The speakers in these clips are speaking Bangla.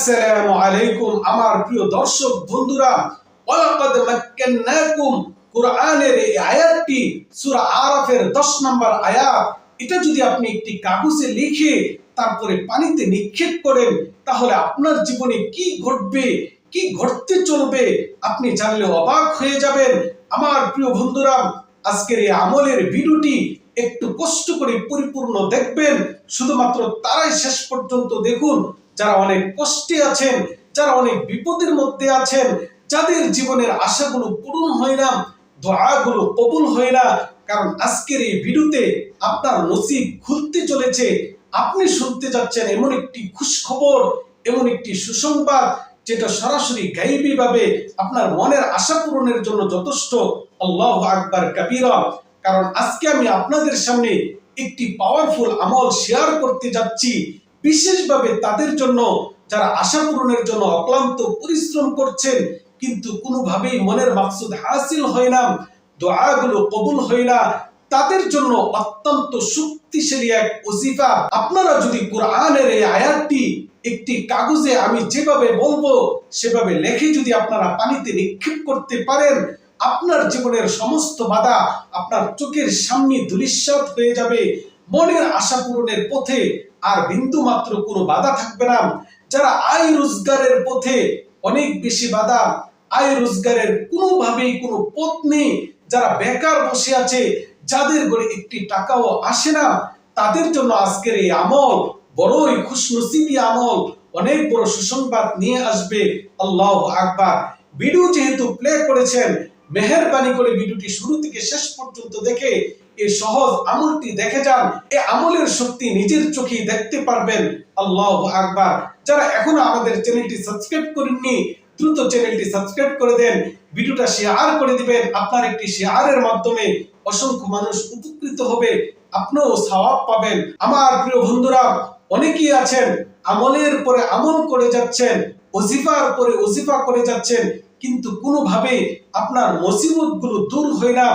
আসসালামু আলাইকুম আমার প্রিয় দর্শক বন্ধুরা, ওয়ালাকাদ মাক্কান্নাকুম কুরআনের এই আয়াতটি সূরা আরাফের 10 নম্বর আয়াত। এটা যদি আপনি একটি কাগজে লিখে তারপরে পানিতে নিক্ষেপ করেন, তাহলে আপনার জীবনে কি ঘটবে, কি ঘটতে চলবে আপনি জানলে অবাক হয়ে যাবেন। আমার প্রিয় বন্ধুরা, আজকের এই আমলের ভিডিওটি একটু কষ্ট করে পরিপূর্ণ দেখবেন। শুধুমাত্র তারাই শেষ পর্যন্ত দেখুন যারা অনেক কষ্টে আছেন, যারা অনেক বিপদের মধ্যে আছেন, যাদের জীবনের আশাগুলো পূরণ হয় না, দোয়াগুলো কবুল হয় না। কারণ আজকের এই ভিডিওতে আপনার নসিব খুলতে চলেছে। আপনি শুনতে যাচ্ছেন এমন একটি খুশখবর, এমন একটি সুসংবাদ যেটা সরাসরি গায়বী ভাবে আপনার মনের আশা পূরণের জন্য যথেষ্ট। আল্লাহু আকবার কাবীরা। কারণ আজকে আমি আপনাদের সামনে একটি পাওয়ারফুল আমল শেয়ার করতে যাচ্ছি, বিশেষভাবে তাদের জন্য যারা আশা পূরণের জন্য অক্লান্ত পরিশ্রম করছেন, কিন্তু কোনোভাবেই মনের মাকসুদ হাসিল হয় না, দোয়াগুলো কবুল হয় না। তাদের জন্য অত্যন্ত শক্তিশালী এক ওজিফা। আপনারা যদি কোরআনের এই আয়াতটি একটি কাগজে আমি যেভাবে বলবো সেভাবে লিখে যদি আপনারা পানিতে নিক্ষেপ করতে পারেন, আপনার জীবনের সমস্ত বাধা আপনার চোখের সামনে ধূলিসাৎ হয়ে যাবে। মনের আশা পূরণের পথে আর বিন্দু মাত্র কোনো বাধা থাকবে না। যারা আয় রোজগারের পথে অনেক বেশি বাধা, আয় রোজগারের কোনোভাবেই কোনো পথ নেই, যারা বেকার বসে আছে, যাদের ঘরে একটি টাকাও আসে না, তাদের জন্য আজকের এই আমল বড়ই খুশনসিবি আমল, অনেক বড় সুসংবাদ নিয়ে আসবে। আল্লাহু আকবার। ভিডিও যেহেতু প্লে করেছেন, মেহেরবানি করে ভিডিওটি শুরু থেকে শেষ পর্যন্ত দেখে এই সহজ আমলটি দেখে যান। এই আমলের শক্তি নিজের চোখেই দেখতে পারবেন। আল্লাহু আকবার। যারা এখনো আমাদের চ্যানেলটি সাবস্ক্রাইব করেননি, দ্রুত চ্যানেলটি সাবস্ক্রাইব করে দেন, ভিডিওটা শেয়ার করে দিবেন। আপনার একটি শেয়ারের মাধ্যমে অসংখ্য মানুষ উপকৃত হবে, আপনিও সওয়াব পাবেন। আমার প্রিয় বন্ধুরা, অনেকেই আছেন আমলের পরে আমল করে যাচ্ছেন, ওজিফার পরে ওজিফা করে যাচ্ছেন, কিন্তু কোনোভাবে আপনার মুসিবতগুলো দূর হয় না,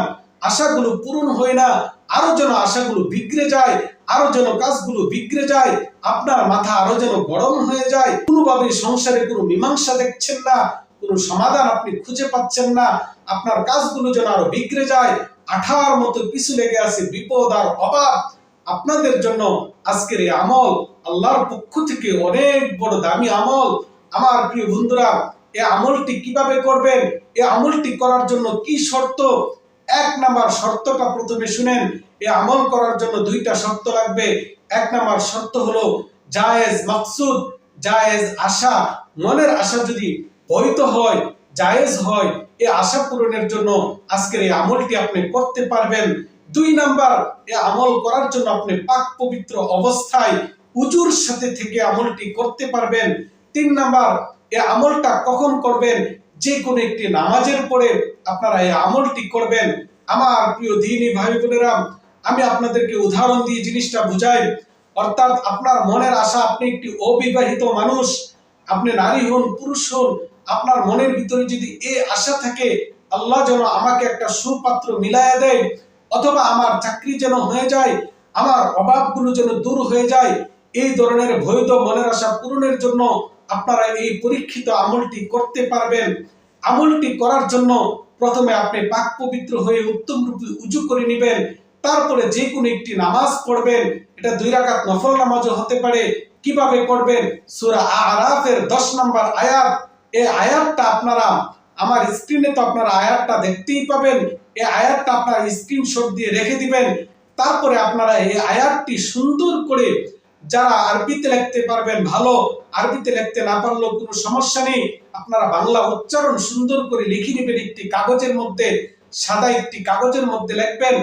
আশাগুলো পূরণ হয় না। আরো যেন আশাগুলো বিগড়ে যায়, আরো যেন কাজগুলো বিগড়ে যায়, আপনার মাথা আরো যেন গরম হয়ে যায়। কোনোভাবে সংসারে কোনো মীমাংসা দেখছেন না, কোনো সমাধান আপনি খুঁজে পাচ্ছেন না, আপনার কাজগুলো যেন আরো বিগড়ে যায়, আঠার মতো পিছু লেগে আছে বিপদ আর অভাব। আপনাদের জন্য আজকের এই আমল আল্লাহর পক্ষ থেকে অনেক বড় দামি আমল। আমার প্রিয় বন্ধুরা, এই আমলটি কিভাবে করবেন, এই আমলটি করার জন্য কি শর্ত? এক নাম্বার শর্তটা প্রথমে শুনেন। এই আমল করার জন্য দুইটা শর্ত লাগবে। এক নাম্বার শর্ত হলো জায়েজ মাকসুদ, জায়েজ আশা। মনের আশা যদি বৈধ হয়, জায়েজ হয়, এই আশা পূরণের জন্য আজকের এই আমলটি আপনি করতে পারবেন। দুই নাম্বার, এই আমল করার জন্য আপনি পাক পবিত্র অবস্থায় উজুর সাথে থেকে আমলটি করতে পারবেন। তিন নাম্বার, এই আমলটা কখন করবেন? যে কোনো একটি নামাজের পরে আপনারা এই আমলটি করবেন। আমার প্রিয় দ্বীনী ভাই বোনেরা, আমি আপনাদেরকে উদাহরণ দিয়ে জিনিসটা বুঝাই। অর্থাৎ আপনার মনের আশা, আপনি একটি অবিবাহিত মানুষ, আপনি নারী হন পুরুষ হন, আপনার মনের ভিতরে যদি এই আশা থাকে আল্লাহ যেন আমাকে একটা সুপাত্র মিলায়া দেয়, অথবা আমার চাকরি যেন হয়ে যায়, আমার অভাবগুলো যেন দূর হয়ে যায়, এই ধরনের বৈধ মনের আশা পূরণের জন্য আপনারা এই পরীক্ষিত আমলটি করতে পারবেন। আমলটি করার জন্য প্রথমে আপনি পাক পবিত্র হয়ে উত্তম রূপে উজু করে নেবেন। তারপরে যে কোনো একটি নামাজ পড়বেন। এটা 2 রাকাত নফল নামাজও হতে পারে। কিভাবে করবেন? সূরা আরাফের 10 নম্বর আয়াত। এই আয়াতটা আপনারা আমার স্ক্রিনে তো আপনারা আয়াতটা দেখতেই পাবেন। এই আয়াতটা আপনারা স্ক্রিনশট দিয়ে রেখে দিবেন। তারপরে আপনারা এই আয়াতটি সুন্দর করে, যারা আরবিতে লিখতে পারবেন ভালো, আরবিতে লিখতে না পারলেও কোনো সমস্যা নেই, আপনারা বাংলা উচ্চারণ সুন্দর করে লিখে নেবেন একটি কাগজের মধ্যে, সাদা একটি কাগজের মধ্যে লিখবেন।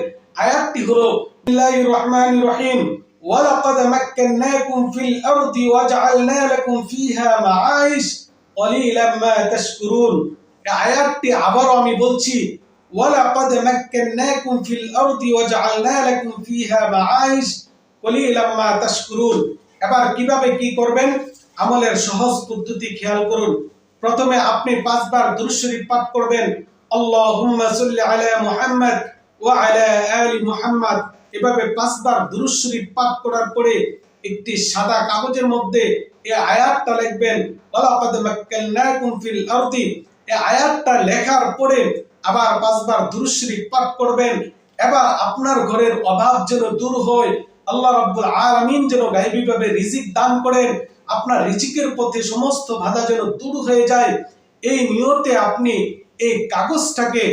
আয়াতটি হলো বিসমিল্লাহির রহমানির রহিম, ওয়ালাকাদ মাক্কান্নাকুম ফিল আরদি ওয়াজআলনা লাকুম ফিহা মাআইশ ক্বালিলাম মা তাশকুরুন। এই আয়াতটি আবারও আমি বলছি, ওয়ালাকাদ মাক্কান্নাকুম ফিল আরদি ওয়াজআলনা লাকুম ফিহা মাআইশ ক্বালিলাম মা তাশকুরুন। এবার কিভাবে কি করবেন? আমলের সহজ পদ্ধতি খেয়াল করুন। প্রথমে আপনি 5 বার দুরূদ শরীফ পাঠ করবেন। আল্লাহুম্মা সাল্লি আলা মুহাম্মাদ ওয়া আলা আলি মুহাম্মাদ। এভাবে 5 বার দুরূদ শরীফ পাঠ করার পরে একটি সাদা কাগজের মধ্যে এই আয়াতটা লিখবেন, ওয়ালাকাদ মাক্কান্নাকুম ফিল আরদি। এই আয়াতটা লেখার পরে আবার 5 বার দুরূদ শরীফ পাঠ করবেন। এবার আপনার ঘরের অভাব যেন দূর হয়, আল্লাহ রাব্বুল আলামিন যেন গায়বীভাবে রিজিক দান করেন, আপনার রিজিকের পথে সমস্ত বাধা যেন দূর হয়ে যায়, এই নিয়তে আপনি এই কাগজটাকে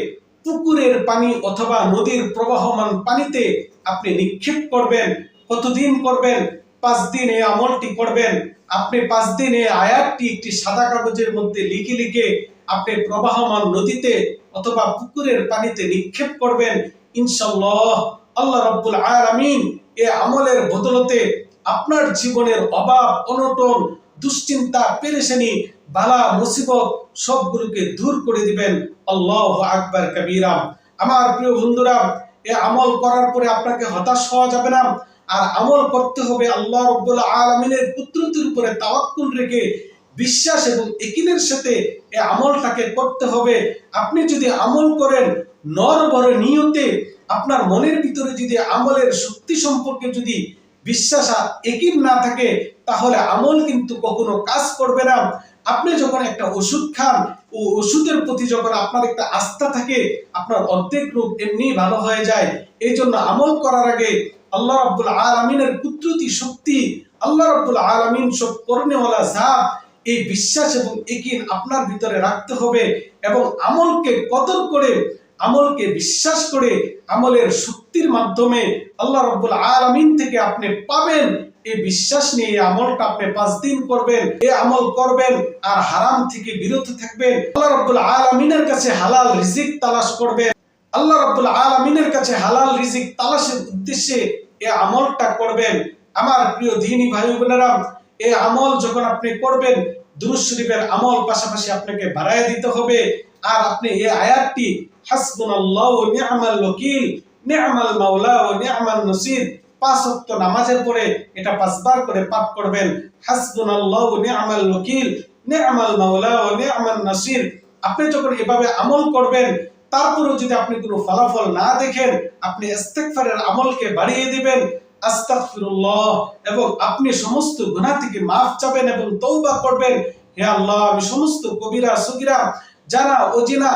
পুকুরের পানি অথবা নদীর প্রবাহমান পানিতে আপনি নিক্ষেপ করবেন। কতদিন করবেন? 5 দিন এই আমলটি করবেন। আপনি 5 দিন এই আয়াতটি একটি সাদা কাগজের মধ্যে লিখে লিখে আপনি প্রবাহমান নদীতে অথবা পুকুরের পানিতে নিক্ষেপ করবেন। ইনশাআল্লাহ আল্লাহ রাব্বুল আলামিন এই আমলের বদলতে আপনার জীবনের অভাব অনটন দুশ্চিন্তা পেরেশানি বালা মুসিবত সবগুলোকে দূর করে দিবেন। আল্লাহু আকবার কবীরা। আমার প্রিয় বন্ধুরা, এই আমল করার পরে আপনাকে হতাশ হওয়া যাবে না, আর আমল করতে হবে আল্লাহ রাব্বুল আলামিনের কুদরতের উপরে তাওয়াক্কুল রেখে বিশ্বাস এবং ইয়াকিনের সাথে এই আমলটাকে করতে হবে। আপনি যদি আমল করেন নরবরে নিয়তে, আপনার মনের ভিতরে যদি আমলের শক্তি সম্পর্কে যদি বিশ্বাস আর ইয়াকিন না থাকে, তাহলে আমল কিন্তু কখনো কাজ করবে না। আপনি যখন একটা ওষুধ খান, ও ওষুধের প্রতি যখন আপনার একটা আস্থা থাকে, আপনার অর্ধেক রোগ এমনি ভালো হয়ে যায়। এই জন্য আমল করার আগে আল্লাহ রাব্বুল আলামিনের কুদরতি শক্তি, আল্লাহ রাব্বুল আলামিন সব করনেওয়ালা জাত, এই বিশ্বাস এবং ইয়াকিন আপনার ভিতরে রাখতে হবে এবং আমলকে কদর করে, আমলকে বিশ্বাস করে, আমলের শক্তির মাধ্যমে আল্লাহ রাব্বুল আলামিন থেকে আপনি পাবেন, এই বিশ্বাস নিয়ে এই আমলটা আপনি 5 দিন করবেন। এই আমল করবেন আর হারাম থেকে বিরত থাকবেন। আল্লাহ রাব্বুল আলামিনের কাছে হালাল রিজিক তালাশ করবেন। আল্লাহ রাব্বুল আলামিনের কাছে হালাল রিজিক তালাশের উদ্দেশ্যে এই আমলটা করবেন। আমার প্রিয় দ্বীনি ভাই বোনেরা, এই আমল যখন আপনি করবেন, দুরূদ শরীফের আমল পাশাপাশি আপনাকে বাড়ায় দিতে হবে। আর আপনি এই আয়াতটি হাসবুনাল্লাহু ওয়া নি'মাল ওয়াকিল, নি'মাল মাওলা ওয়া নি'মান নাসির 5 ওয়াক্ত নামাজের পরে এটা 5 বার করে পাঠ করবেন। হাসবুনাল্লাহু ওয়া নি'মাল ওয়াকিল, নি'মাল মাওলা ওয়া নি'মান নাসির। আপনি যখন এভাবে আমল করবেন, তারপরেও যদি আপনি কোনো ফলাফল না দেখেন, আপনি ইস্তিগফারের আমলকে বাড়িয়ে দিবেন, আস্তাগফিরুল্লাহ, এবং আপনি সমস্ত গুনাহ থেকে মাফ চাবেন এবং তওবা করবেন। হে আল্লাহ, আমি সমস্ত কবিরা সগীরা, জানা অজানা,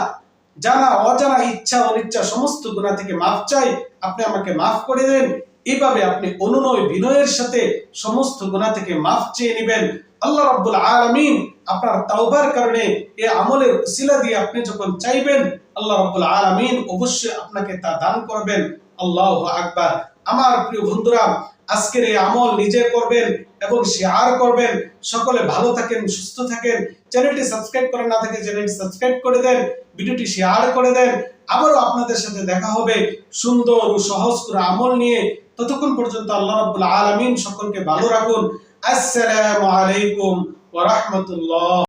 জানা অজানা, ইচ্ছা অনিচ্ছা সমস্ত গুনাহ থেকে মাফ চাই, আপনি আমাকে মাফ করে দেন। এইভাবে আপনি অনুনয় বিনয়ের সাথে সমস্ত গুনাহ থেকে মাফ চেয়ে নেবেন। আল্লাহ রাব্বুল আলামিন আপনার তাওবার কারণে এই আমলের উসিলা দিয়ে আপনি যখন চাইবেন, আল্লাহ রাব্বুল আলামিন অবশ্যই আপনাকে তা দান করবেন। আল্লাহু আকবার। আমার প্রিয় বন্ধুরা, আজকের এই আমল নিজে করবেন এবং শেয়ার করবেন। সকলে ভালো থাকেন, সুস্থ থাকেন। চ্যানেলটি সাবস্ক্রাইব করেন না থাকে চ্যানেলটি সাবস্ক্রাইব করে দেন, ভিডিওটি শেয়ার করে দেন। আবারও আপনাদের সাথে দেখা হবে সুন্দর ও সহজ করে আমল নিয়ে। ততক্ষণ পর্যন্ত আল্লাহ রাব্বুল আলামিন সকলকে ভালো রাখুন। আসসালামু আলাইকুম ওয়া রাহমাতুল্লাহ।